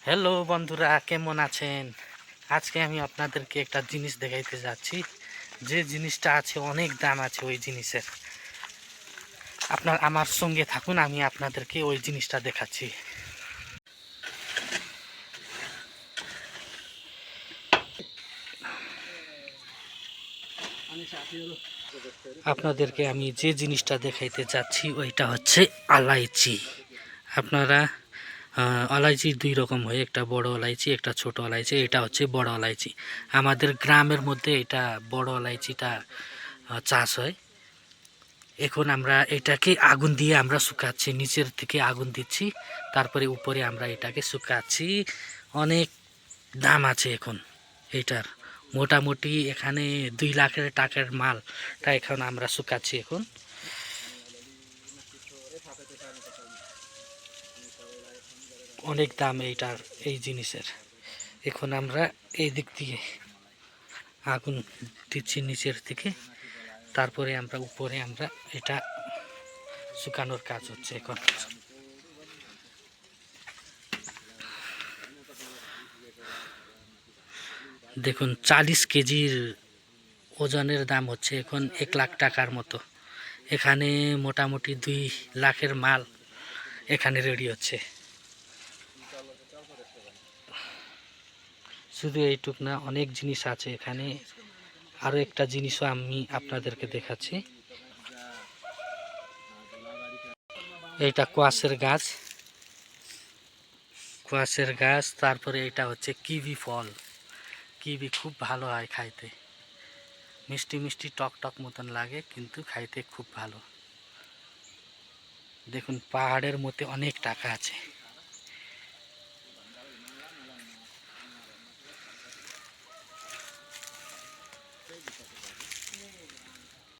Hello বন্ধুরা, কেমন আছেন? আজকে আমি আপনাদেরকে একটা জিনিস দেখাইতে যাচ্ছি। যে জিনিসটা আছে অনেক দাম আছে ওই জিনিসের। আমার সঙ্গে থাকুন, আমি আপনাদেরকে ওই জিনিসটা দেখাচ্ছি। আপনাদেরকে আমি যে জিনিসটা দেখাইতে যাচ্ছি ওইটা হচ্ছে এলাইচি। আপনারা এলাইচি দুই রকম হয়, একটা বড় এলাইচি, একটা ছোট এলাইচি। এটা হচ্ছে বড় এলাইচি। আমাদের গ্রামের মধ্যে এটা বড় এলাইচিটা চাষ হয়। এখন আমরা এটাকে আগুন দিয়ে আমরা শুকাচ্ছি, নিচের থেকে আগুন দিচ্ছি, তারপরে উপরে আমরা এটাকে শুকাচ্ছি। অনেক দাম আছে এখন এটার। মোটামুটি এখানে 2 লাখ টাকার মালটা এখন আমরা শুকাচ্ছি। এখন অনেক দাম এইটার, এই জিনিসের। এখন আমরা এই দিক দিয়ে আগুন দিচ্ছি নিচের থেকে, তারপরে আমরা উপরে আমরা এটা শুকানোর কাজ হচ্ছে এখন। দেখুন, 40 কেজির ওজনের দাম হচ্ছে এখন 1 লাখ টাকার মতো। এখানে মোটামুটি 2 লাখের মাল এখানে রেডি হচ্ছে। শুধু এইটুক না, অনেক জিনিস আছে এখানে। আরও একটা জিনিসও আমি আপনাদেরকে দেখাচ্ছি। এইটা কোয়াশের গাছ। তারপরে এটা হচ্ছে কিবি ফল। কিবি খুব ভালো হয় খাইতে, মিষ্টি মিষ্টি টক টক মতন লাগে, কিন্তু খাইতে খুব ভালো। দেখুন, পাহাড়ের মধ্যে অনেক টাকা আছে।